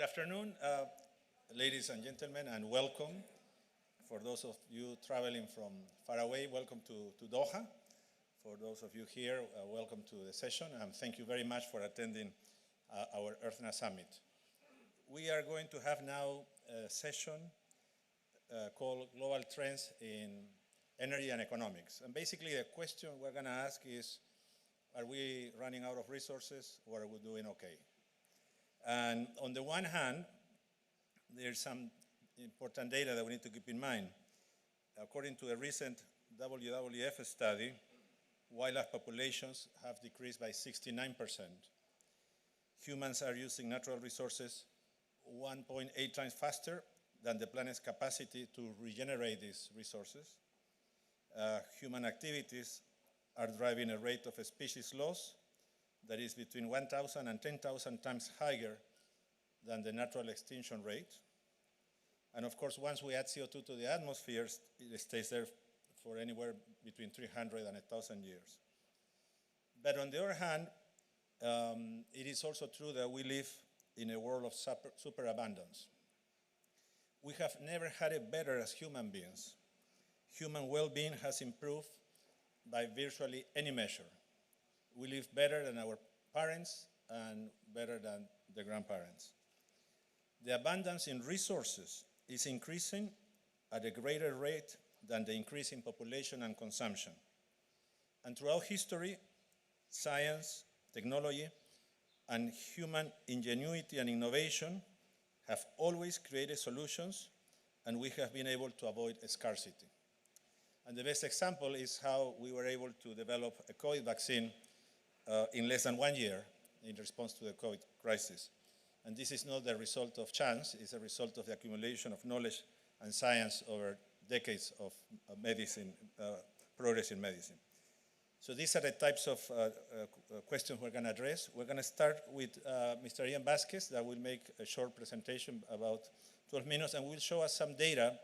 Good afternoon, ladies and gentlemen, and welcome. For those of you traveling from far away, welcome to Doha. For those of you here, welcome to the session, and thank you very much for attending our EarthNA Summit. We are going to have now a session called Global Trends in Energy and Economics. And basically the question we're going to ask is, are we running out of resources or are we doing okay? And on the one hand, there's some important data that we need to keep in mind. According to a recent WWF study, wildlife populations have decreased by 69%. Humans are using natural resources 1.8 times faster than the planet's capacity to regenerate these resources. Human activities are driving a rate of species loss that is between 1,000 and 10,000 times higher than the natural extinction rate. And of course, once we add CO2 to the atmosphere, it stays there for anywhere between 300 and 1,000 years. But on the other hand, it is also true that we live in a world of superabundance. We have never had it better as human beings. Human well-being has improved by virtually any measure. We live better than our parents and better than the grandparents. The abundance in resources is increasing at a greater rate than the increase in population and consumption. And throughout history, science, technology, and human ingenuity and innovation have always created solutions, and we have been able to avoid scarcity. And the best example is how we were able to develop a COVID vaccine in less than 1 year in response to the COVID crisis. And this is not the result of chance, it's a result of the accumulation of knowledge and science over decades of medicine, progress in medicine. So these are the types of questions we're going to address. We're going to start with Mr. Ian Vasquez that will make a short presentation about 12 minutes and will show us some data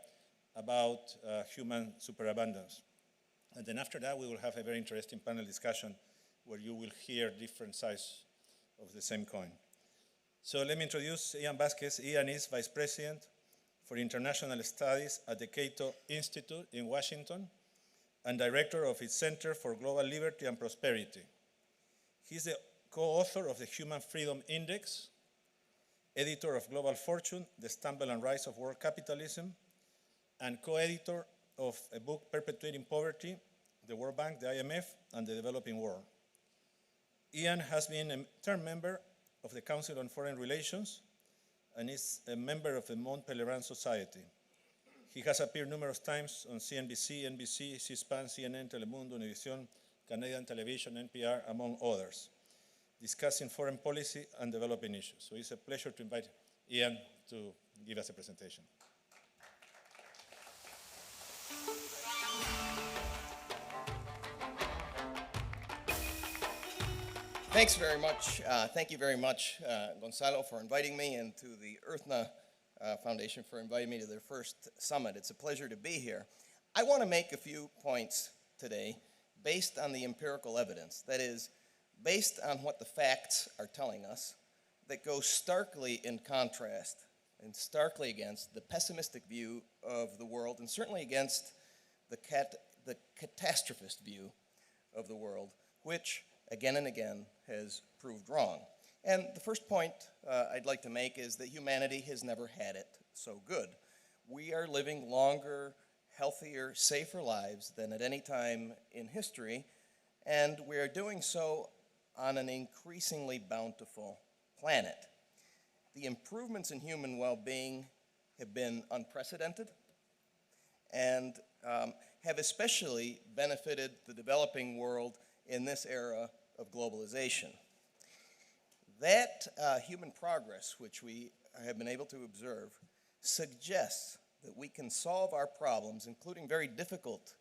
about human superabundance. And then after that, we will have a very interesting panel discussion where you will hear different sides of the same coin. So let me introduce Ian Vasquez. Ian is Vice President for International Studies at the Cato Institute in Washington and Director of its Center for Global Liberty and Prosperity. He's the co-author of the Human Freedom Index, editor of Global Fortune, The Stumble and Rise of World Capitalism, and co-editor of a book, Perpetuating Poverty, the World Bank, the IMF, and the Developing World. Ian has been a term member of the Council on Foreign Relations and is a member of the Mont Pelerin Society. He has appeared numerous times on CNBC, NBC, C-SPAN, CNN, Telemundo, Univision, Canadian Television, NPR, among others, discussing foreign policy and developing issues. So it's a pleasure to invite Ian to give us a presentation. Thanks very much. Thank you very much, Gonzalo, for inviting me, and to the EarthNA Foundation for inviting me to their first summit. It's a pleasure to be here. I want to make a few points today based on the empirical evidence, that is, based on what the facts are telling us, that goes starkly in contrast and starkly against the pessimistic view of the world, and certainly against the catastrophist view of the world, which again and again has proved wrong. And the first point I'd like to make is that humanity has never had it so good. We are living longer, healthier, safer lives than at any time in history, and we are doing so on an increasingly bountiful planet. The improvements in human well-being have been unprecedented and have especially benefited the developing world in this era of globalization. That human progress, which we have been able to observe, suggests that we can solve our problems, including very difficult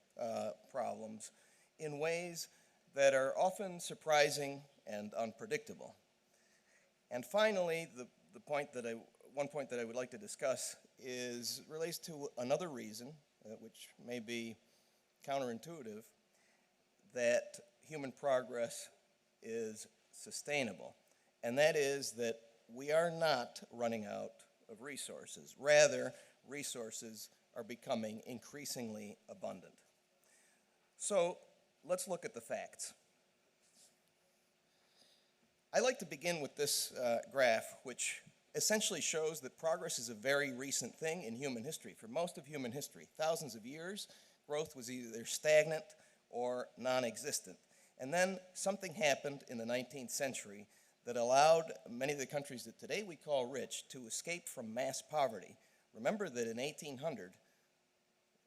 problems, in ways that are often surprising and unpredictable. And finally, one point that I would like to discuss relates to another reason, which may be counterintuitive, that human progress is sustainable. And that is that we are not running out of resources. Rather, resources are becoming increasingly abundant. So let's look at the facts. I like to begin with this graph, which essentially shows that progress is a very recent thing in human history. For most of human history, thousands of years, growth was either stagnant or non-existent. And then something happened in the 19th century that allowed many of the countries that today we call rich to escape from mass poverty. Remember that in 1800,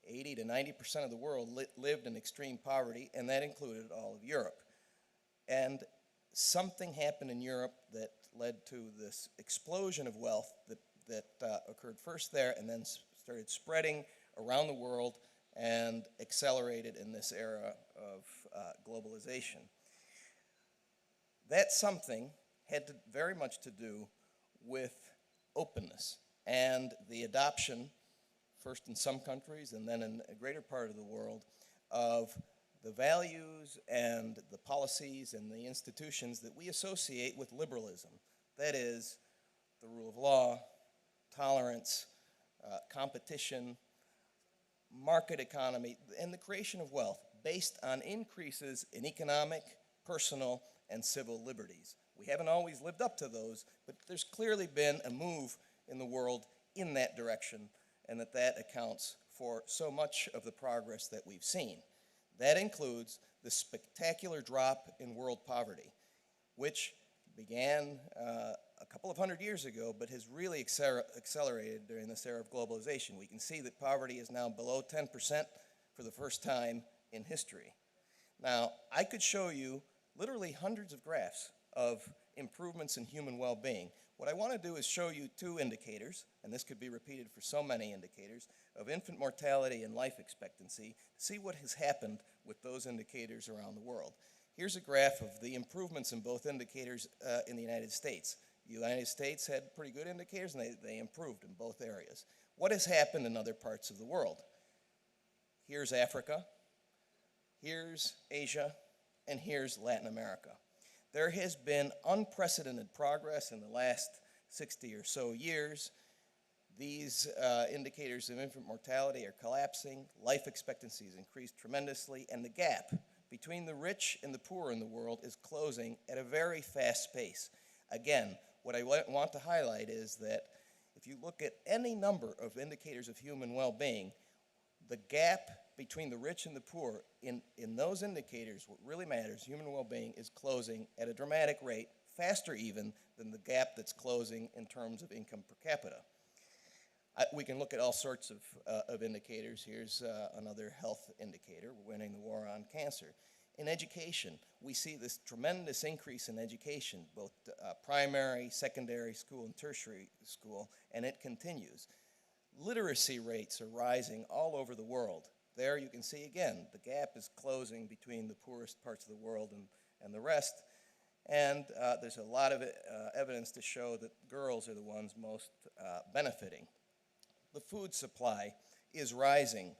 80 to 90% of the world lived in extreme poverty, and that included all of Europe. And something happened in Europe that led to this explosion of wealth that occurred first there and then started spreading around the world and accelerated in this era of globalization. That something had very much to do with openness and the adoption, first in some countries and then in a greater part of the world, of the values and the policies and the institutions that we associate with liberalism. That is, the rule of law, tolerance, competition, market economy, and the creation of wealth based on increases in economic, personal, and civil liberties. We haven't always lived up to those, but there's clearly been a move in the world in that direction, and that accounts for so much of the progress that we've seen. That includes the spectacular drop in world poverty, which began a couple of hundred years ago, but has really accelerated during this era of globalization. We can see that poverty is now below 10% for the first time in history. Now, I could show you literally hundreds of graphs of improvements in human well-being. What I want to do is show you two indicators, and this could be repeated for so many indicators, of infant mortality and life expectancy, to see what has happened with those indicators around the world. Here's a graph of the improvements in both indicators in the United States. The United States had pretty good indicators, and they improved in both areas. What has happened in other parts of the world? Here's Africa, here's Asia, and here's Latin America. There has been unprecedented progress in the last 60 or so years. These indicators of infant mortality are collapsing, life expectancy has increased tremendously, and the gap between the rich and the poor in the world is closing at a very fast pace. Again, what I want to highlight is that if you look at any number of indicators of human well-being, the gap between the rich and the poor in those indicators, what really matters, human well-being, is closing at a dramatic rate, faster even than the gap that's closing in terms of income per capita. We can look at all sorts of indicators. Here's another health indicator. We're winning the war on cancer. In education, we see this tremendous increase in education, both primary, secondary school, and tertiary school, and it continues. Literacy rates are rising all over the world. There you can see again, the gap is closing between the poorest parts of the world and the rest. And there's a lot of evidence to show that girls are the ones most benefiting. The food supply is rising.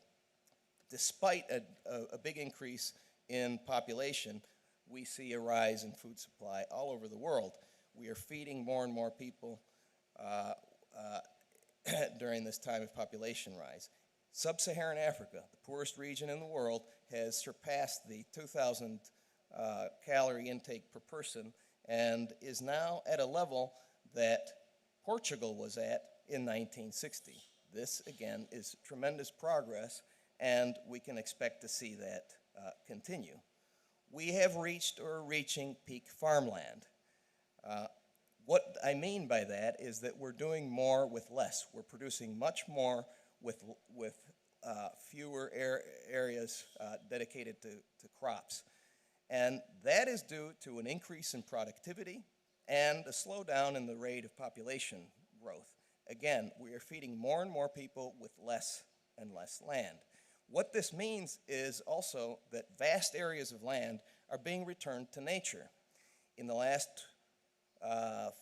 Despite a big increase in population, we see a rise in food supply all over the world. We are feeding more and more people during this time of population rise. Sub-Saharan Africa, the poorest region in the world, has surpassed the 2,000 calorie intake per person and is now at a level that Portugal was at in 1960. This, again, is tremendous progress, and we can expect to see that continue. We have reached or are reaching peak farmland. What I mean by that is that we're doing more with less. We're producing much more with fewer areas dedicated to crops. And that is due to an increase in productivity and a slowdown in the rate of population growth. Again, we are feeding more and more people with less and less land. What this means is also that vast areas of land are being returned to nature. In the last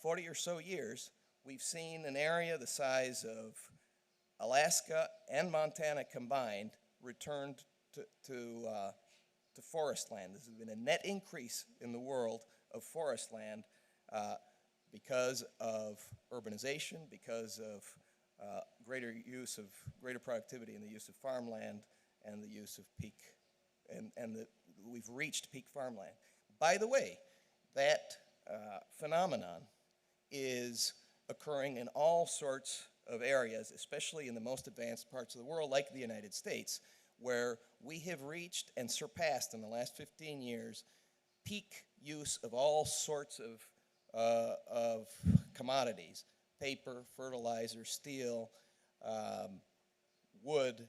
40 or so years, we've seen an area the size of Alaska and Montana combined returned to forest land. This has been a net increase in the world of forest land because of urbanization, because of greater productivity in the use of farmland and the use of peak, we've reached peak farmland. By the way, that phenomenon is occurring in all sorts of areas, especially in the most advanced parts of the world, like the United States, where we have reached and surpassed in the last 15 years peak use of all sorts of commodities: paper, fertilizer, steel, wood,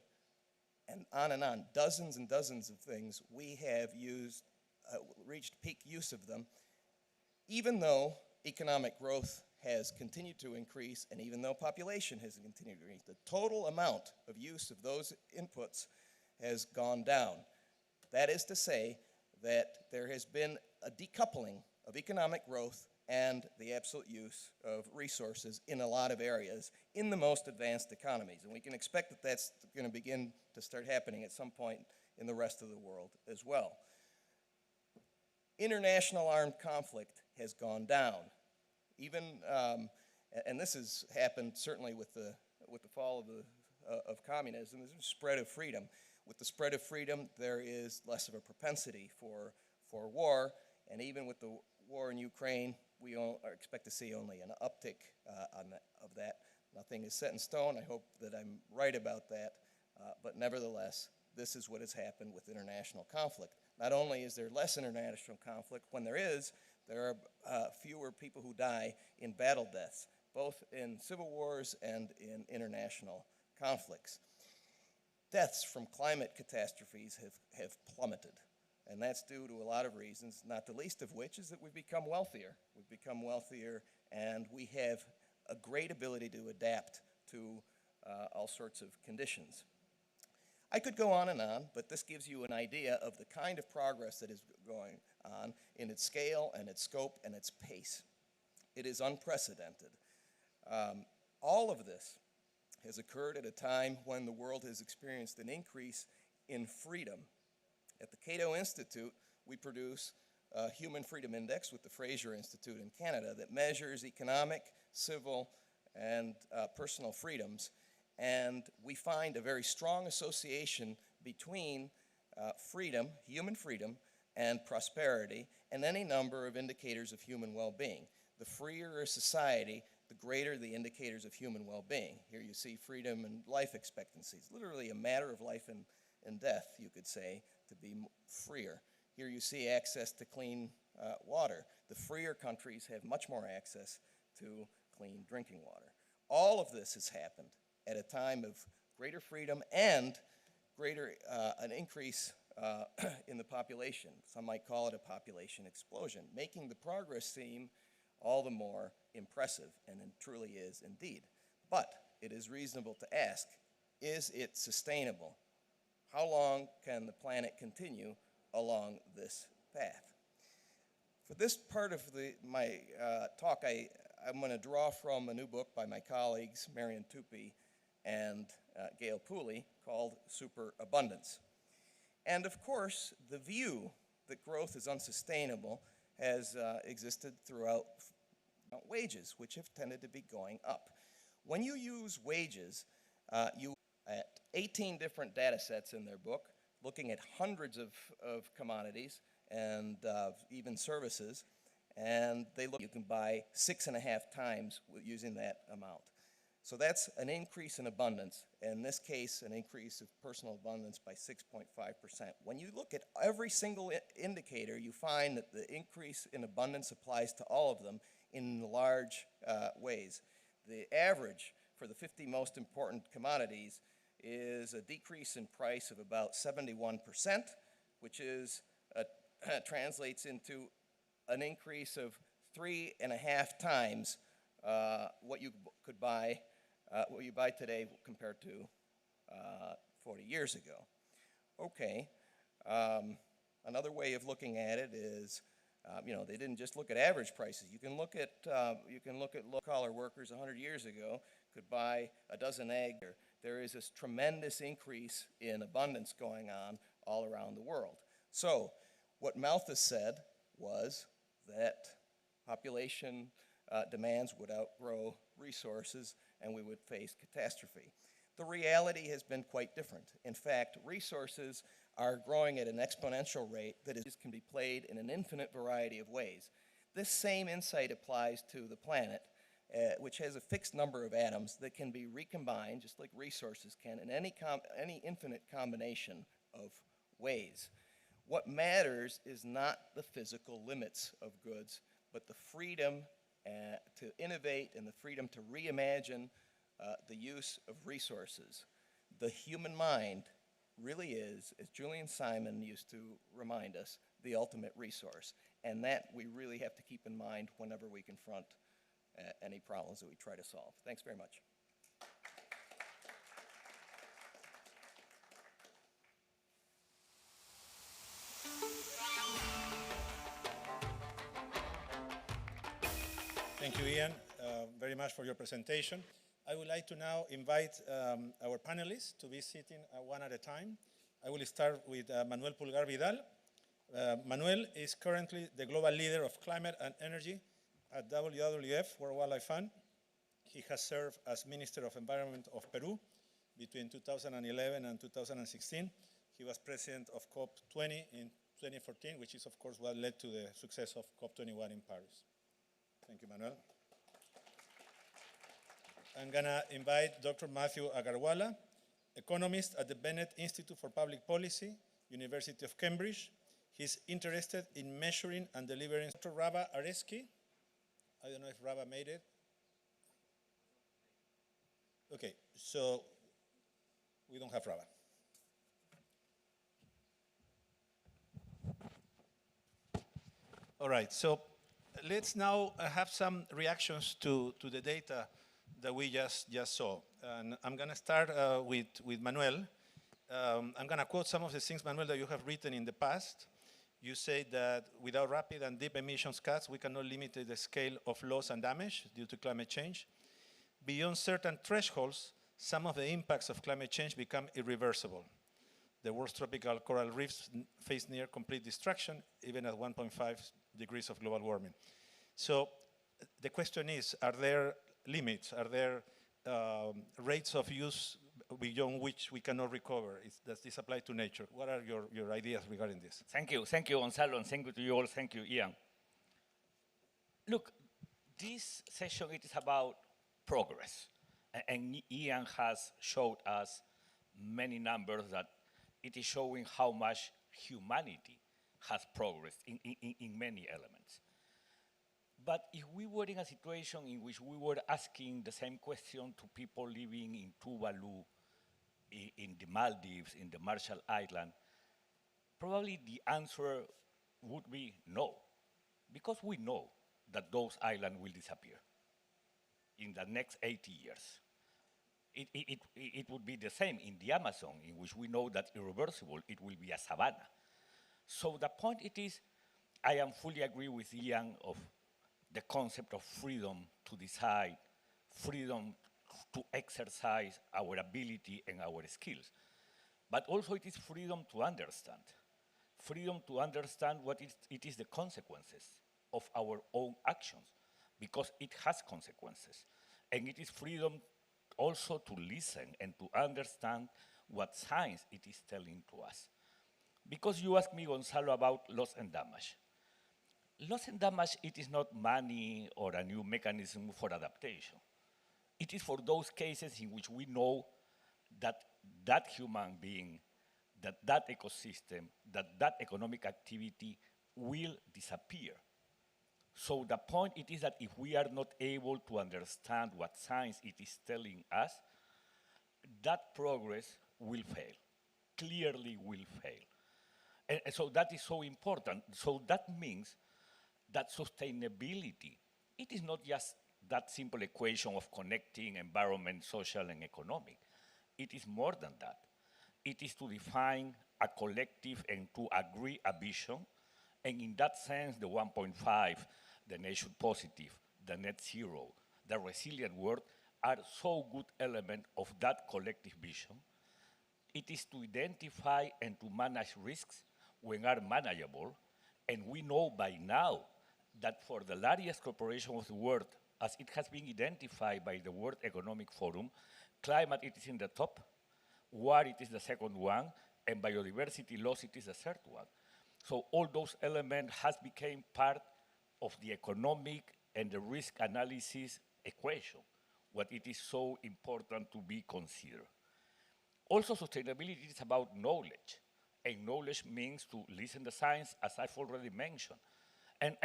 and on. Dozens and dozens of things we have used, reached peak use of them, even though economic growth has continued to increase, and even though population has continued to increase. The total amount of use of those inputs has gone down. That is to say that there has been a decoupling of economic growth and the absolute use of resources in a lot of areas in the most advanced economies. And we can expect that that's going to begin to start happening at some point in the rest of the world as well. International armed conflict has gone down. Even, and this has happened certainly with the fall of communism, there's a spread of freedom. With the spread of freedom, there is less of a propensity for war, and even with the war in Ukraine, we expect to see only an uptick of that. Nothing is set in stone. I hope that I'm right about that, but nevertheless, this is what has happened with international conflict. Not only is there less international conflict, when there are fewer people who die in battle deaths, both in civil wars and in international conflicts. Deaths from climate catastrophes have plummeted, and that's due to a lot of reasons, not the least of which is that we've become wealthier. We've become wealthier, and we have a great ability to adapt to all sorts of conditions. I could go on, but this gives you an idea of the kind of progress that is going on in its scale and its scope and its pace. It is unprecedented. All of this has occurred at a time when the world has experienced an increase in freedom. At the Cato Institute, we produce a Human Freedom Index with the Fraser Institute in Canada that measures economic, civil, and personal freedoms. And we find a very strong association between freedom, human freedom, and prosperity, and any number of indicators of human well-being. The freer a society, the greater the indicators of human well-being. Here you see freedom and life expectancy. It's literally a matter of life and death, you could say, to be freer. Here you see access to clean water. The freer countries have much more access to clean drinking water. All of this has happened at a time of greater freedom and an increase in the population. Some might call it a population explosion, making the progress seem all the more impressive, and it truly is indeed. But it is reasonable to ask, is it sustainable? How long can the planet continue along this path? For this part of my talk, I'm going to draw from a new book by my colleagues, Marion Tupy and Gail Pooley, called Superabundance. And of course, the view that growth is unsustainable has existed throughout wages, which have tended to be going up. When you use wages, you at 18 different data sets in their book, looking at hundreds of commodities and even services, and you can buy 6.5 times using that amount. So that's an increase in abundance, in this case, an increase of personal abundance by 6.5%. When you look at every single indicator, you find that the increase in abundance applies to all of them in large ways. The average for the 50 most important commodities is a decrease in price of about 71%, which translates into an increase of 3.5 times what you could buy, what you buy today compared to 40 years ago. Okay, another way of looking at it is, they didn't just look at average prices. You can look at low-collar workers 100 years ago could buy a dozen eggs. There is this tremendous increase in abundance going on all around the world. So what Malthus said was that population demands would outgrow resources and we would face catastrophe. The reality has been quite different. In fact, resources are growing at an exponential rate that can be played in an infinite variety of ways. This same insight applies to the planet, which has a fixed number of atoms that can be recombined, just like resources can, in any infinite combination of ways. What matters is not the physical limits of goods, but the freedom to innovate and the freedom to reimagine the use of resources. The human mind really is, as Julian Simon used to remind us, the ultimate resource. And that we really have to keep in mind whenever we confront any problems that we try to solve. Thanks very much. Thank you, Ian, very much for your presentation. I would like to now invite our panelists to be sitting one at a time. I will start with Manuel Pulgar Vidal. Manuel is currently the global leader of climate and energy at WWF, World Wildlife Fund. He has served as Minister of Environment of Peru between 2011 and 2016. He was president of COP20 in 2014, which is, of course, what led to the success of COP21 in Paris. Thank you, Manuel. I'm going to invite Dr. Matthew Agarwala, economist at the Bennett Institute for Public Policy, University of Cambridge. He's interested in measuring and delivering. Dr. Rava Areski. I don't know if Rava made it. Okay, so we don't have Rava. All right, so let's now have some reactions to the data that we just saw. And I'm going to start with Manuel. I'm going to quote some of the things, Manuel, that you have written in the past. You say that without rapid and deep emissions cuts, we cannot limit the scale of loss and damage due to climate change. Beyond certain thresholds, some of the impacts of climate change become irreversible. The world's tropical coral reefs face near complete destruction, even at 1.5 degrees of global warming. So the question is, are there limits? Are there rates of use beyond which we cannot recover? Does this apply to nature? What are your ideas regarding this? Thank you, Gonzalo, and thank you to you all. Thank you, Ian. Look, this session, it is about progress. And Ian has showed us many numbers that it is showing how much humanity has progressed in many elements. But if we were in a situation in which we were asking the same question to people living in Tuvalu, in the Maldives, in the Marshall Islands, probably the answer would be no, because we know that those islands will disappear in the next 80 years. It would be the same in the Amazon, in which we know that irreversible, it will be a savanna. So the point it is, I am fully agree with Ian of the concept of freedom to decide, freedom to exercise our ability and our skills. But also it is freedom to understand what it is the consequences of our own actions, because it has consequences. And it is freedom also to listen and to understand what science it is telling to us. Because you asked me, Gonzalo, about loss and damage. Loss and damage, it is not money or a new mechanism for adaptation. It is for those cases in which we know that that human being, that ecosystem, that economic activity will disappear. So the point it is that if we are not able to understand what science it is telling us, that progress will fail, clearly will fail. And so that is so important. So that means that sustainability, it is not just that simple equation of connecting environment, social, and economic. It is more than that. It is to define a collective and to agree a vision, and in that sense, the 1.5, the nation positive, the net zero, the resilient world are so good elements of that collective vision. It is to identify and to manage risks when are manageable, and we know by now that for the largest corporation of the world, as it has been identified by the World Economic Forum, climate it is in the top, war it is the second one, and biodiversity loss it is the third one. So all those elements has become part of the economic and the risk analysis equation, what it is so important to be considered. Also, sustainability is about knowledge, and knowledge means to listen to science, as I've already mentioned. And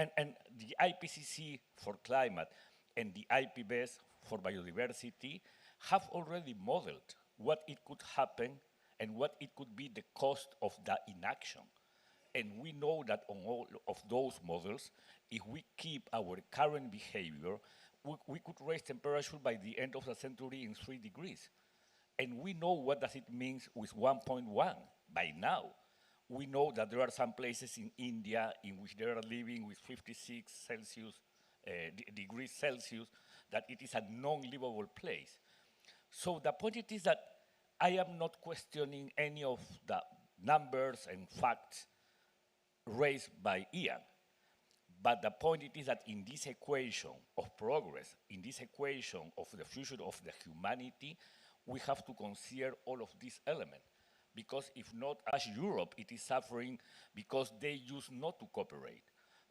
the IPCC for climate and the IPBES for biodiversity have already modeled what it could happen and what it could be the cost of the inaction. And we know that on all of those models, if we keep our current behavior, we could raise temperature by the end of the century in 3 degrees. And we know what does it mean with 1.1 by now. We know that there are some places in India in which they are living with 56 degrees Celsius, that it is a non-livable place. So the point is that I am not questioning any of the numbers and facts raised by Ian. But the point is that in this equation of progress, in this equation of the future of the humanity, we have to consider all of these elements. Because if not, as Europe, it is suffering because they used not to cooperate.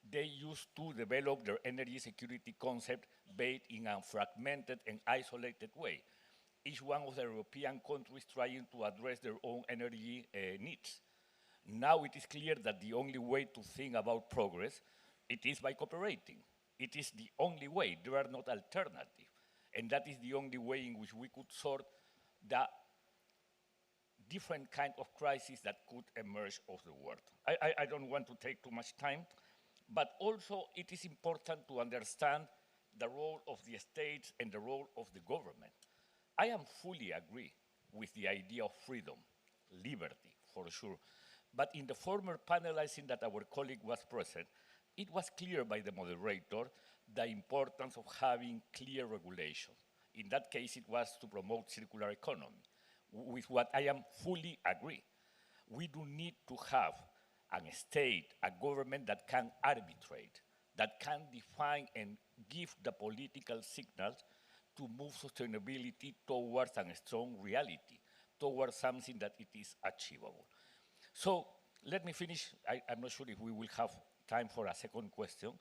They used to develop their energy security concept based in a fragmented and isolated way. Each one of the European countries trying to address their own energy needs. Now it is clear that the only way to think about progress, it is by cooperating. It is the only way. There are not alternatives. And that is the only way in which we could sort the different kind of crises that could emerge of the world. I don't want to take too much time, but also it is important to understand the role of the states and the role of the government. I am fully agree with the idea of freedom, liberty, for sure. But in the former panelizing that our colleague was present, it was clear by the moderator the importance of having clear regulation. In that case, it was to promote circular economy, with what I am fully agree. We do need to have a state, a government that can arbitrate, that can define and give the political signals to move sustainability towards a strong reality, towards something that it is achievable. So let me finish, I'm not sure if we will have time for a second question,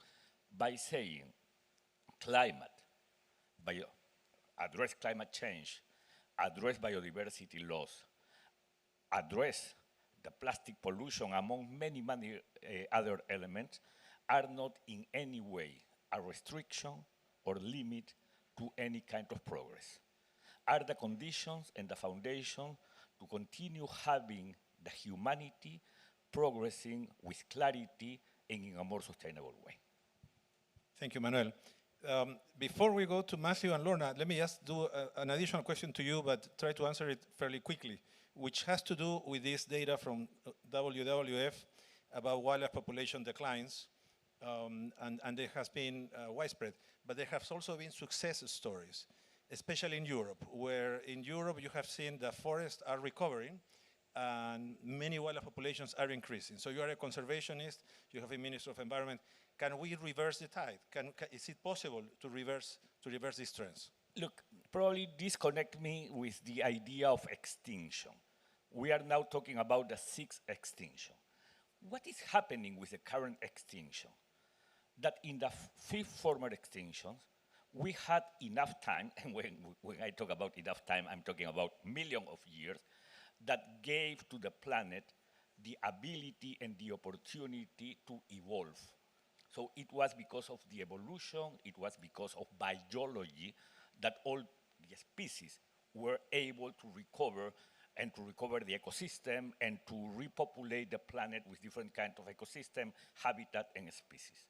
by saying climate, address climate change, address biodiversity loss, address the plastic pollution, among many, many other elements, are not in any way a restriction or limit to any kind of progress. Are the conditions and the foundation to continue having the humanity progressing with clarity and in a more sustainable way. Thank you, Manuel. Before we go to Matthew and Lorna, let me just do an additional question to you, but try to answer it fairly quickly, which has to do with this data from WWF about wildlife population declines, and it has been widespread. But there have also been success stories, especially in Europe, where in Europe you have seen the forests are recovering and many wildlife populations are increasing. So you are a conservationist, you have a Minister of Environment. Can we reverse the tide? Is it possible to reverse these trends? Look, probably disconnect me with the idea of extinction. We are now talking about the sixth extinction. What is happening with the current extinction? That in the 5 former extinctions, we had enough time, and when I talk about enough time, I'm talking about millions of years, that gave to the planet the ability and the opportunity to evolve. So it was because of the evolution, it was because of biology that all the species were able to recover and to recover the ecosystem and to repopulate the planet with different kinds of ecosystem, habitat, and species.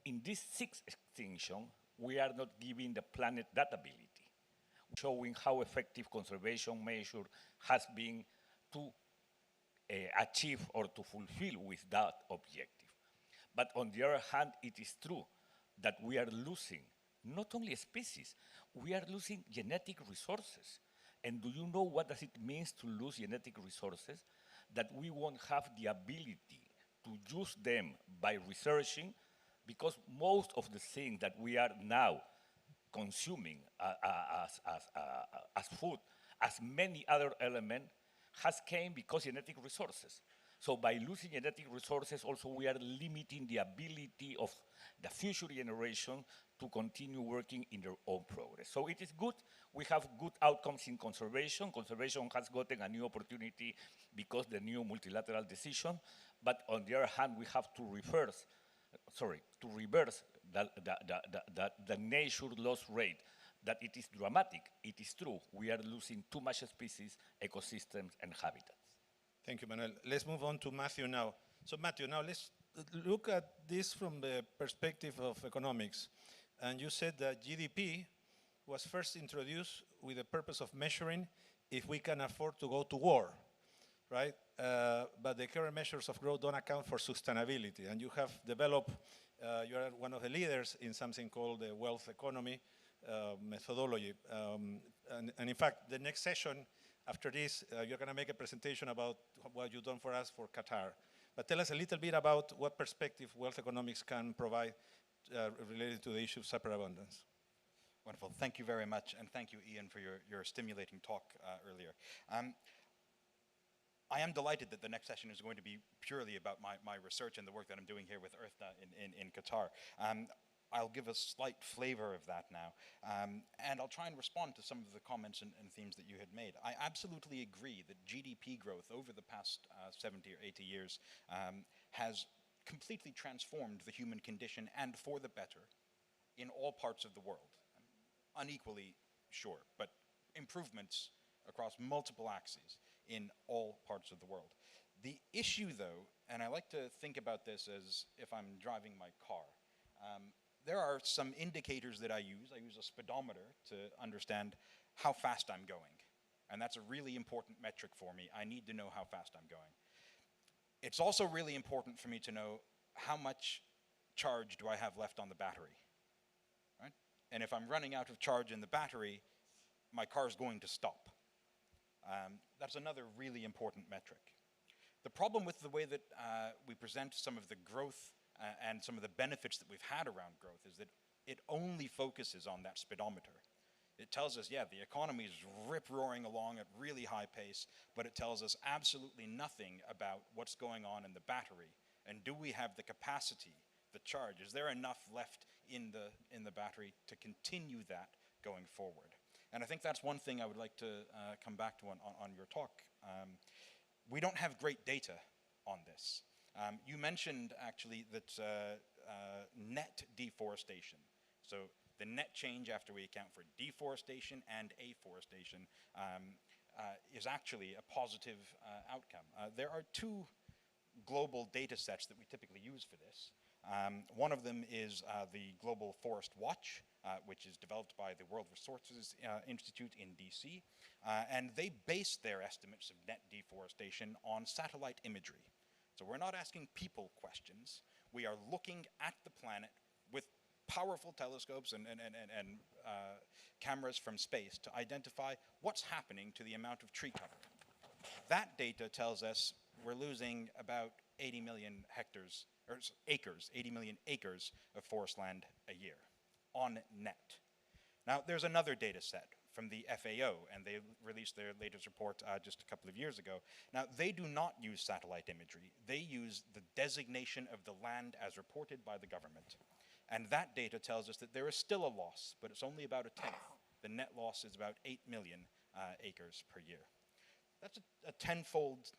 In this 6th extinction, we are not giving the planet that ability, showing how effective conservation measure has been to achieve or to fulfill with that objective. But on the other hand, it is true that we are losing not only species, we are losing genetic resources. And do you know what does it mean to lose genetic resources? That we won't have the ability to use them by researching, because most of the things that we are now consuming as food, as many other elements, has came because genetic resources. So by losing genetic resources, also we are limiting the ability of the future generation to continue working in their own progress. So it is good. We have good outcomes in conservation. Conservation has gotten a new opportunity because the new multilateral decision. But on the other hand, we have to reverse the nature loss rate, that it is dramatic. It is true. We are losing too much species, ecosystems, and habitats. Thank you, Manuel. Let's move on to Matthew now. So Matthew, now let's look at this from the perspective of economics. And you said that GDP was first introduced with the purpose of measuring if we can afford to go to war, right? But the current measures of growth don't account for sustainability. And you have developed, you are one of the leaders in something called the wealth economy methodology. And in fact, the next session after this, you're going to make a presentation about what you've done for us for Qatar. But tell us a little bit about what perspective wealth economics can provide related to the issue of superabundance. Wonderful. Thank you very much. And thank you, Ian, for your stimulating talk earlier. I am delighted that the next session is going to be purely about my research and the work that I'm doing here with EarthNA in Qatar. I'll give a slight flavor of that now, and I'll try and respond to some of the comments and themes that you had made. I absolutely agree that GDP growth over the past 70 or 80 years has completely transformed the human condition, and for the better, in all parts of the world. Unequally, sure, but improvements across multiple axes in all parts of the world. The issue, though, and I like to think about this as if I'm driving my car, there are some indicators that I use. I use a speedometer to understand how fast I'm going. And that's a really important metric for me. I need to know how fast I'm going. It's also really important for me to know how much charge do I have left on the battery, right? And if I'm running out of charge in the battery, my car's going to stop. That's another really important metric. The problem with the way that we present some of the growth and some of the benefits that we've had around growth is that it only focuses on that speedometer. It tells us, yeah, the economy is rip-roaring along at really high pace, but it tells us absolutely nothing about what's going on in the battery. And do we have the capacity, the charge? Is there enough left in the battery to continue that going forward? And I think that's one thing I would like to come back to on your talk. We don't have great data on this. You mentioned actually that net deforestation, so the net change after we account for deforestation and afforestation is actually a positive outcome. There are two global data sets that we typically use for this. One of them is the Global Forest Watch, which is developed by the World Resources Institute in DC, and they base their estimates of net deforestation on satellite imagery. So we're not asking people questions. We are looking at the planet with powerful telescopes and cameras from space to identify what's happening to the amount of tree cover. That data tells us we're losing about 80 million hectares, or acres, 80 million acres of forest land a year on net. Now, there's another data set from the FAO, and they released their latest report just a couple of years ago. Now, they do not use satellite imagery. They use the designation of the land as reported by the government. And that data tells us that there is still a loss, but it's only about a tenth. The net loss is about 8 million acres per year. That's a tenfold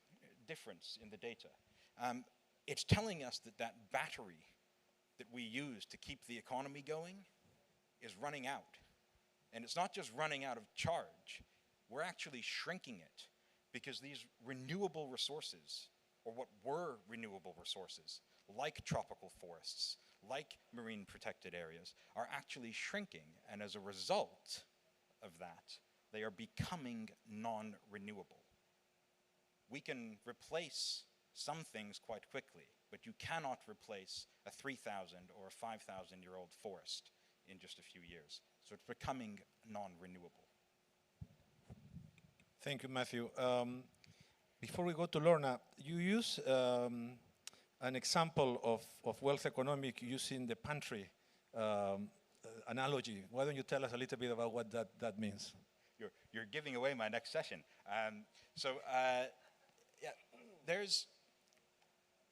difference in the data. It's telling us that that battery that we use to keep the economy going is running out. And it's not just running out of charge, we're actually shrinking it because these renewable resources, or what were renewable resources, like tropical forests, like marine protected areas, are actually shrinking. And as a result of that, they are becoming non-renewable. We can replace some things quite quickly, but you cannot replace a 3,000 or a 5,000-year-old forest in just a few years. So it's becoming non-renewable. Thank you, Matthew. Before we go to Lorna, you use an example of wealth economic using the pantry analogy. Why don't you tell us a little bit about what that means? You're giving away my next session. Yeah,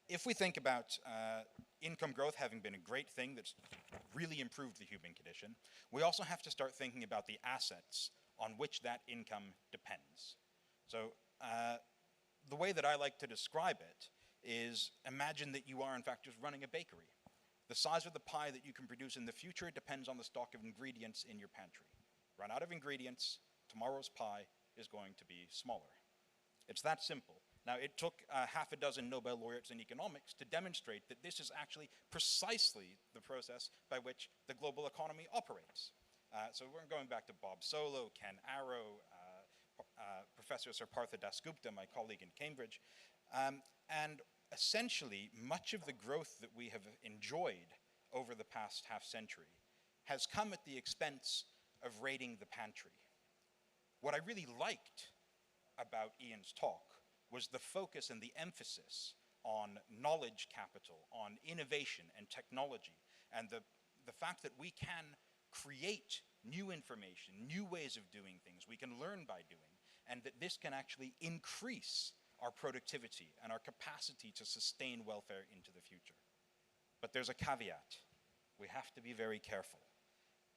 if we think about income growth having been a great thing that's really improved the human condition, we also have to start thinking about the assets on which that income depends. So the way that I like to describe it is, imagine that you are in fact just running a bakery. The size of the pie that you can produce in the future depends on the stock of ingredients in your pantry. Run out of ingredients, tomorrow's pie is going to be smaller. It's that simple. Now, it took half a dozen Nobel laureates in economics to demonstrate that this is actually precisely the process by which the global economy operates. So we're going back to Bob Solow, Ken Arrow, Professor Sir Partha Dasgupta, my colleague in Cambridge. And essentially, much of the growth that we have enjoyed over the past half century has come at the expense of raiding the pantry. What I really liked about Ian's talk was the focus and the emphasis on knowledge capital, on innovation and technology, and the fact that we can create new information, new ways of doing things, we can learn by doing, and that this can actually increase our productivity and our capacity to sustain welfare into the future. But there's a caveat. We have to be very careful.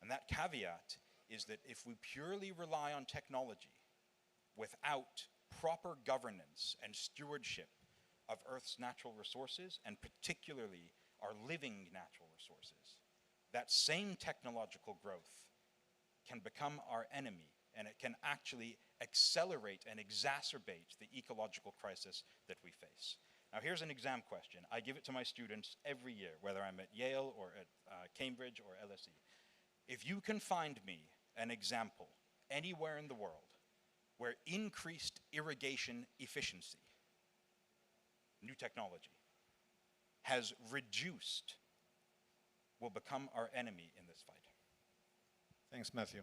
And that caveat is that if we purely rely on technology without proper governance and stewardship of Earth's natural resources, and particularly our living natural resources, that same technological growth can become our enemy, and it can actually accelerate and exacerbate the ecological crisis that we face. Now, here's an exam question. I give it to my students every year, whether I'm at Yale or at Cambridge or LSE. If you can find me an example anywhere in the world where increased irrigation efficiency, new technology, has reduced, will become our enemy in this fight. Thanks, Matthew.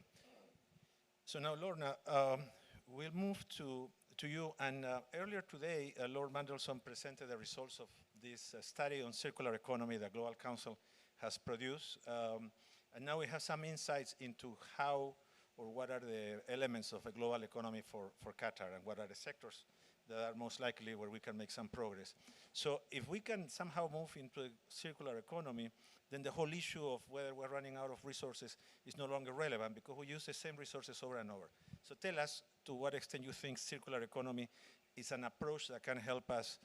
So now, Lorna, we'll move to you. And earlier today, Lord Mandelson presented the results of this study on circular economy that Global Council has produced. And now we have some insights into how or what are the elements of a global economy for Qatar, and what are the sectors that are most likely where we can make some progress. So if we can somehow move into a circular economy, then the whole issue of whether we're running out of resources is no longer relevant, because we use the same resources over and over. So tell us to what extent you think circular economy is an approach that can help us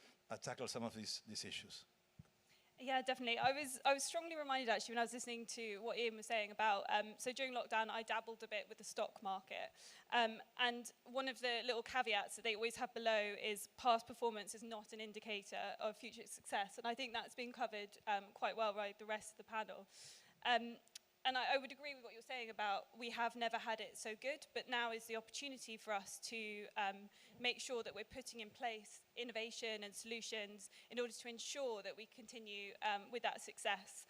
tackle some of these issues. Yeah, definitely. I was strongly reminded, actually, when I was listening to what Ian was saying about, so during lockdown, I dabbled a bit with the stock market. And one of the little caveats that they always have below is past performance is not an indicator of future success. And I think that's been covered quite well by the rest of the panel. And I would agree with what you're saying about we have never had it so good, but now is the opportunity for us to make sure that we're putting in place innovation and solutions in order to ensure that we continue with that success.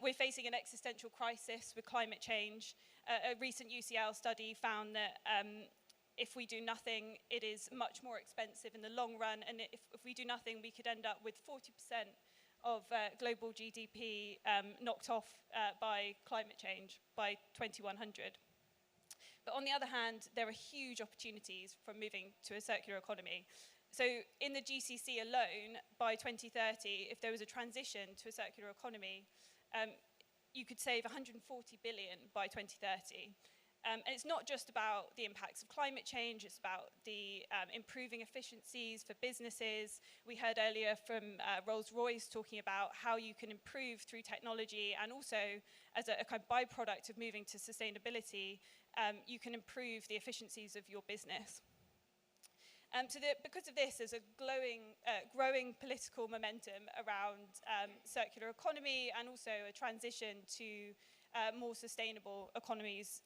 We're facing an existential crisis with climate change. A recent UCL study found that if we do nothing, it is much more expensive in the long run, and if we do nothing, we could end up with 40% of global GDP knocked off by climate change by 2100. But on the other hand, there are huge opportunities from moving to a circular economy. So in the GCC alone, by 2030, if there was a transition to a circular economy, you could save 140 billion by 2030. And it's not just about the impacts of climate change, it's about the improving efficiencies for businesses. We heard earlier from Rolls-Royce talking about how you can improve through technology, and also as a kind of byproduct of moving to sustainability, you can improve the efficiencies of your business. Because of this, there's a growing political momentum around circular economy, and also a transition to more sustainable economies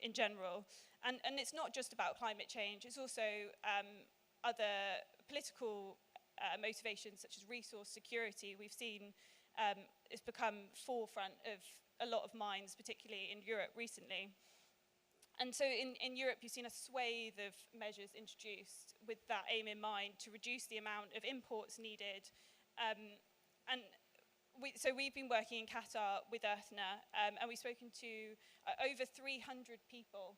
in general. And it's not just about climate change, it's also other political motivations such as resource security. We've seen it's become forefront of a lot of minds, particularly in Europe recently. And so in Europe, you've seen a swathe of measures introduced with that aim in mind to reduce the amount of imports needed And so we've been working in Qatar with Earthna, and we've spoken to over 300 people,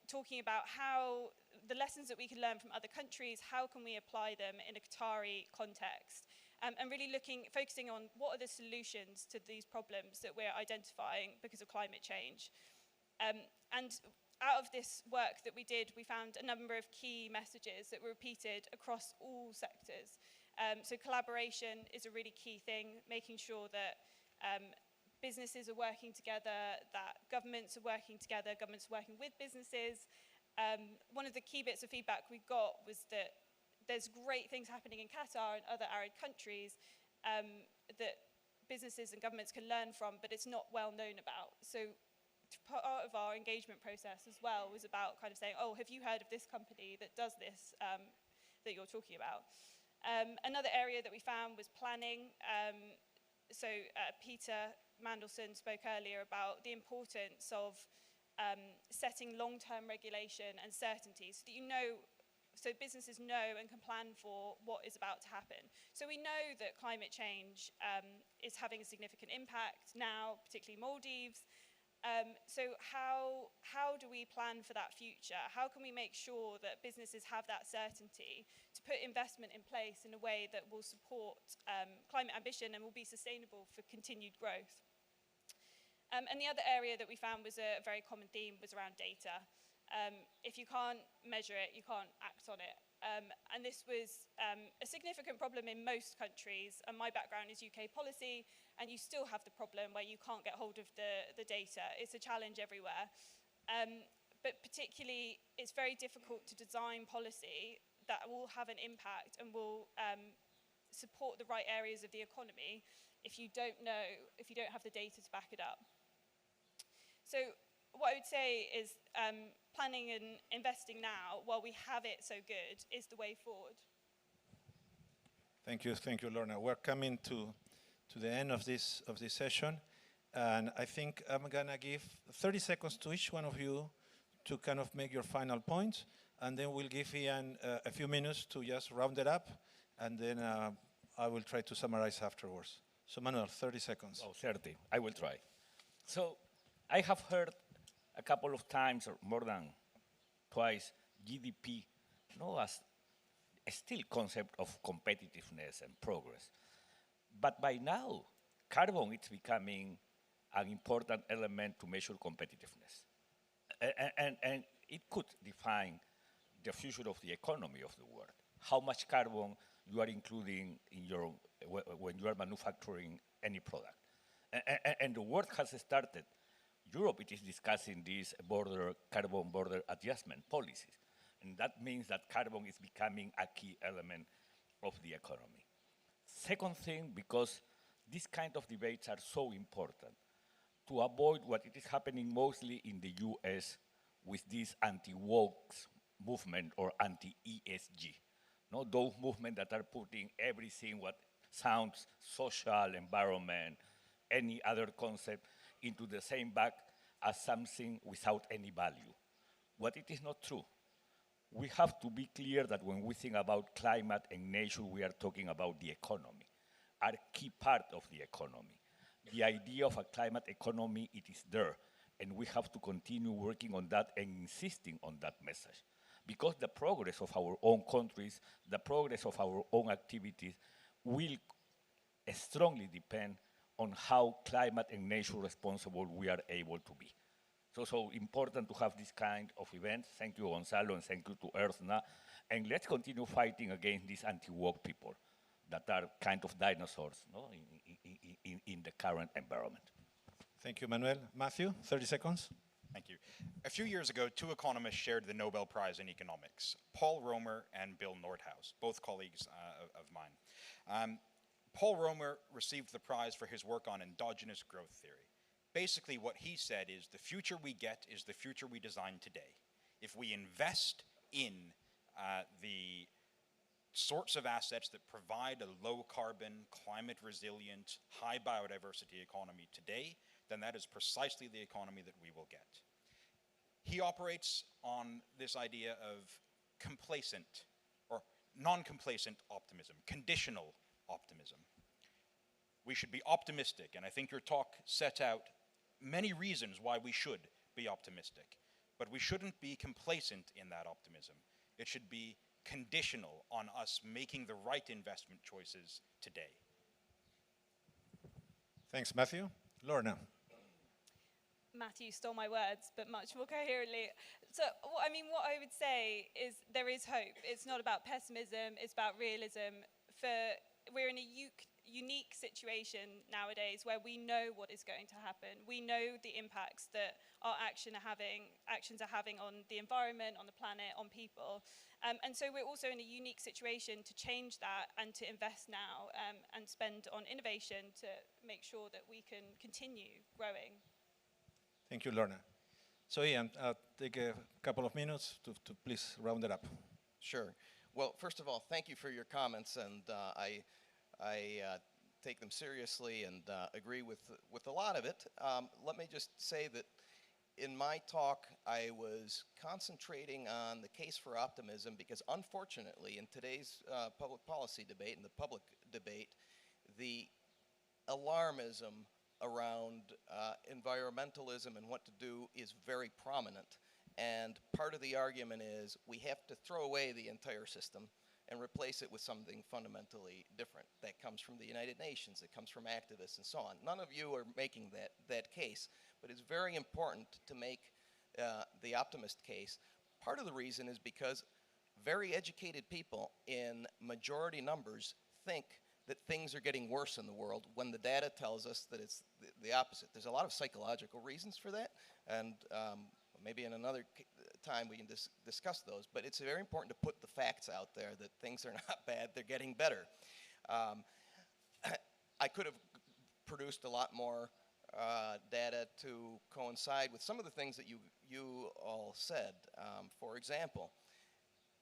talking about how the lessons that we can learn from other countries, how can we apply them in a Qatari context, and really focusing on what are the solutions to these problems that we're identifying because of climate change. And out of this work that we did, we found a number of key messages that were repeated across all sectors. So collaboration is a really key thing, making sure that businesses are working together, that governments are working together, governments are working with businesses. One of the key bits of feedback we got was that there's great things happening in Qatar and other arid countries that businesses and governments can learn from, but it's not well known about. So part of our engagement process as well was about kind of saying, oh, have you heard of this company that does this that you're talking about? Another area that we found was planning. Peter Mandelson spoke earlier about the importance of setting long-term regulation and certainty so that you know, so businesses know and can plan for what is about to happen. So we know that climate change is having a significant impact now, particularly Maldives. So how do we plan for that future? How can we make sure that businesses have that certainty to put investment in place in a way that will support climate ambition and will be sustainable for continued growth? And the other area that we found was a very common theme was around data. If you can't measure it, you can't act on it. And this was a significant problem in most countries. And my background is UK policy, and you still have the problem where you can't get hold of the data. It's a challenge everywhere. But particularly, it's very difficult to design policy that will have an impact and will support the right areas of the economy if you don't have the data to back it up. So what I would say is planning and investing now, while we have it so good, is the way forward. Thank you, Lorna. We're coming to the end of this session, and I think I'm gonna give 30 seconds to each one of you to kind of make your final points, and then we'll give Ian a few minutes to just round it up, and then I will try to summarize afterwards. So Manuel, 30 seconds. Oh, 30. I will try. So I have heard a couple of times, or more than twice, GDP, as a still concept of competitiveness and progress. But by now, carbon is becoming an important element to measure competitiveness. And it could define the future of the economy of the world. How much carbon you are including in when you are manufacturing any product. And the world has started. Europe it is discussing these carbon border adjustment policies. And that means that carbon is becoming a key element of the economy. Second thing, because these kind of debates are so important, to avoid what it is happening mostly in the US with this anti-woke movement or anti-ESG. Those movements that are putting everything what sounds social, environment, any other concept into the same bag as something without any value. What it is not true. We have to be clear that when we think about climate and nature, we are talking about the economy, a key part of the economy. The idea of a climate economy, it is there, and we have to continue working on that and insisting on that message. Because the progress of our own countries, the progress of our own activities will strongly depend on how climate and nature responsible we are able to be. So important to have this kind of events. Thank you, Gonzalo, and thank you to Earthna. And let's continue fighting against these anti-woke people that are kind of dinosaurs in the current environment. Thank you, Manuel. Matthew, 30 seconds. Thank you. A few years ago, two economists shared the Nobel Prize in Economics, Paul Romer and Bill Nordhaus, both colleagues of mine. Paul Romer received the prize for his work on endogenous growth theory. Basically, what he said is the future we get is the future we design today. If we invest in the sorts of assets that provide a low-carbon, climate-resilient, high biodiversity economy today, then that is precisely the economy that we will get. He operates on this idea of complacent or non-complacent optimism, conditional optimism. We should be optimistic, and I think your talk set out many reasons why we should be optimistic. But we shouldn't be complacent in that optimism. It should be conditional on us making the right investment choices today. Thanks, Matthew. Lorna. Matthew stole my words, but much more coherently. So, what I would say is there is hope. It's not about pessimism, it's about realism. We're in a unique situation nowadays where we know what is going to happen. We know the impacts that our actions are having on the environment, on the planet, on people. And so we're also in a unique situation to change that and to invest now and spend on innovation to make sure that we can continue growing. Thank you, Lorna. So Ian, take a couple of minutes to please round it up. Sure. Well, first of all, thank you for your comments, and I take them seriously and agree with a lot of it. Let me just say that in my talk, I was concentrating on the case for optimism because, unfortunately, in today's public policy debate and the public debate, the alarmism around environmentalism and what to do is very prominent. And part of the argument is we have to throw away the entire system and replace it with something fundamentally different. That comes from the United Nations, it comes from activists and so on. None of you are making that case, but it's very important to make the optimist case. Part of the reason is because very educated people in majority numbers think that things are getting worse in the world when the data tells us that it's the opposite. There's a lot of psychological reasons for that, and maybe in another time we can discuss those, but it's very important to put the facts out there that things are not bad, they're getting better. I could have produced a lot more data to coincide with some of the things that you all said. For example,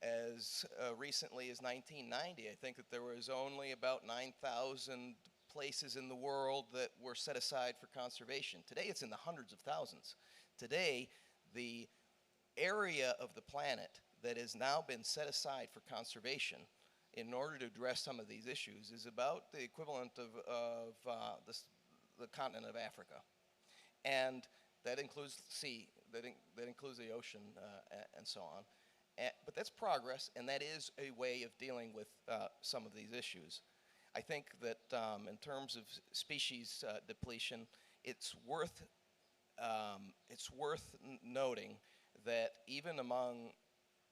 as recently as 1990, I think that there was only about 9,000 places in the world that were set aside for conservation. Today it's in the hundreds of thousands. Today, the area of the planet that has now been set aside for conservation in order to address some of these issues is about the equivalent of the continent of Africa. And that includes sea, that includes the ocean and so on. But that's progress, and that is a way of dealing with some of these issues. I think that in terms of species depletion, it's worth noting that even among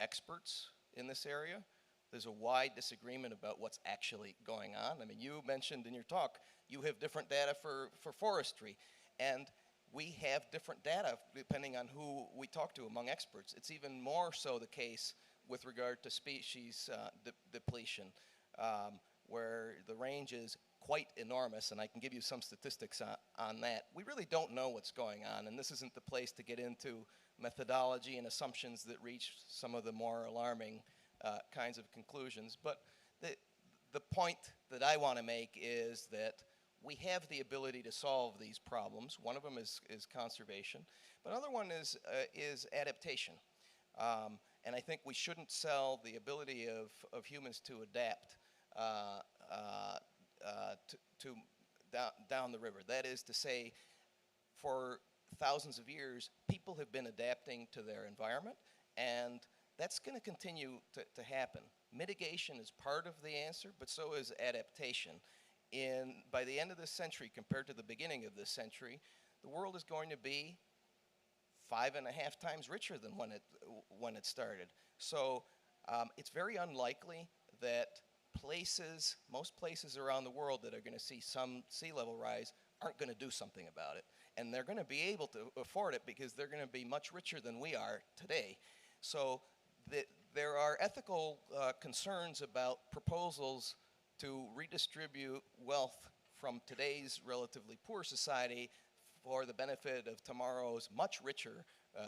experts in this area, there's a wide disagreement about what's actually going on. I mean, you mentioned in your talk, you have different data for forestry, and we have different data depending on who we talk to among experts. It's even more so the case with regard to species depletion, where the range is quite enormous, and I can give you some statistics on that. We really don't know what's going on, and this isn't the place to get into methodology and assumptions that reach some of the more alarming kinds of conclusions. But the point that I want to make is that we have the ability to solve these problems. One of them is conservation, but another one is adaptation. And I think we shouldn't sell the ability of humans to adapt down the river. That is to say, for thousands of years, people have been adapting to their environment, and that's going to continue to happen. Mitigation is part of the answer, but so is adaptation. By the end of this century, compared to the beginning of this century, the world is going to be 5.5 times richer than when it started. So it's very unlikely that most places around the world that are going to see some sea level rise aren't going to do something about it. And they're going to be able to afford it because they're going to be much richer than we are today. So there are ethical concerns about proposals to redistribute wealth from today's relatively poor society for the benefit of tomorrow's much richer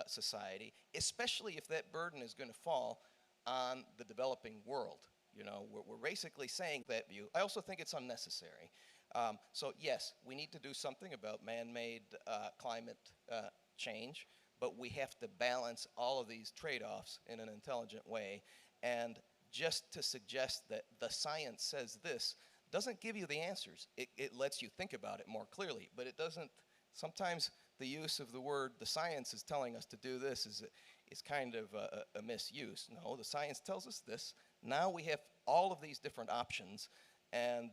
society, especially if that burden is going to fall on the developing world. You know, we're basically saying that view. I also think it's unnecessary. So yes, we need to do something about man-made climate change, but we have to balance all of these trade-offs in an intelligent way. And just to suggest that the science says this doesn't give you the answers. It lets you think about it more clearly, but it doesn't. Sometimes the use of the word, the science is telling us to do this, is kind of a misuse. No, the science tells us this. Now we have all of these different options, and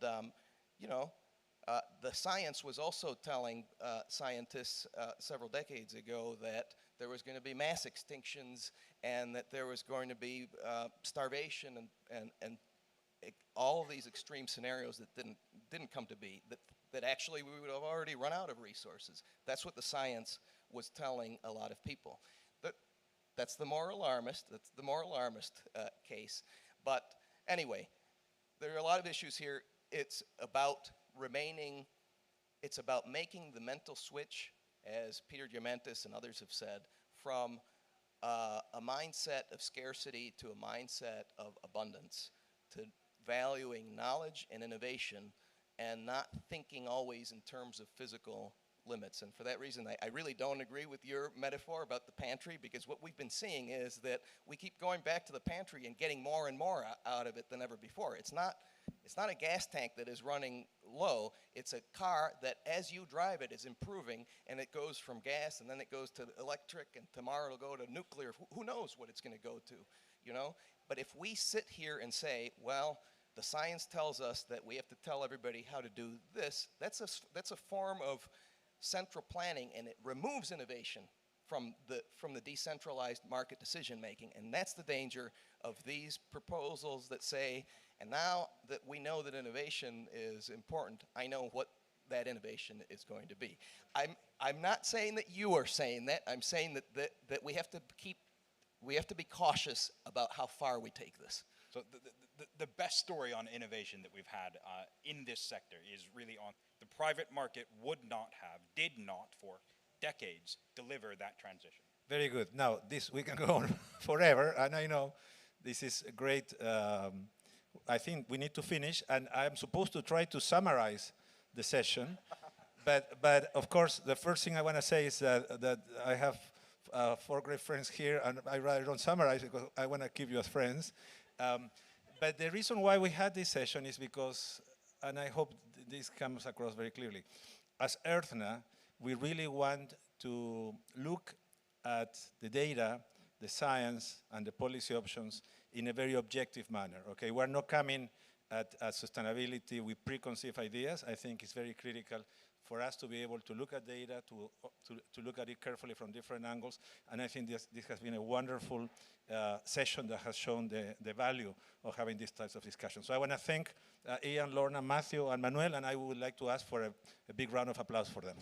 you know, the science was also telling scientists several decades ago that there was going to be mass extinctions and that there was going to be starvation and all of these extreme scenarios that didn't come to be, that actually we would have already run out of resources. That's what the science was telling a lot of people. That's the more alarmist, case. But anyway, there are a lot of issues here. It's about making the mental switch, as Peter Diamandis and others have said, from a mindset of scarcity to a mindset of abundance, to valuing knowledge and innovation and not thinking always in terms of physical limits. And for that reason, I really don't agree with your metaphor about the pantry, because what we've been seeing is that we keep going back to the pantry and getting more and more out of it than ever before. It's not a gas tank that is running low. It's a car that, as you drive it, is improving, and it goes from gas, and then it goes to electric, and tomorrow it'll go to nuclear. Who knows what it's going to go to, you know? But if we sit here and say, well, the science tells us that we have to tell everybody how to do this, that's a form of central planning, and it removes innovation from the decentralized market decision making. And that's the danger of these proposals that say, and now that we know that innovation is important, I know what that innovation is going to be. I'm not saying that you are saying that. I'm saying that we have to be cautious about how far we take this. So the best story on innovation that we've had in this sector is really on the private market did not for decades deliver that transition. Very good. Now, we can go on forever, and I know this is great. I think we need to finish, and I'm supposed to try to summarize the session. but of course, the first thing I want to say is that I have 4 great friends here, and I rather don't summarize because I want to keep you as friends. But the reason why we had this session is because, and I hope this comes across very clearly, as EarthNA, we really want to look at the data, the science, and the policy options in a very objective manner. Okay, we're not coming at sustainability with preconceived ideas. I think it's very critical for us to be able to look at data, to look at it carefully from different angles. And I think this has been a wonderful session that has shown the value of having these types of discussions. So I want to thank Ian, Lorna, Matthew, and Manuel, and I would like to ask for a big round of applause for them.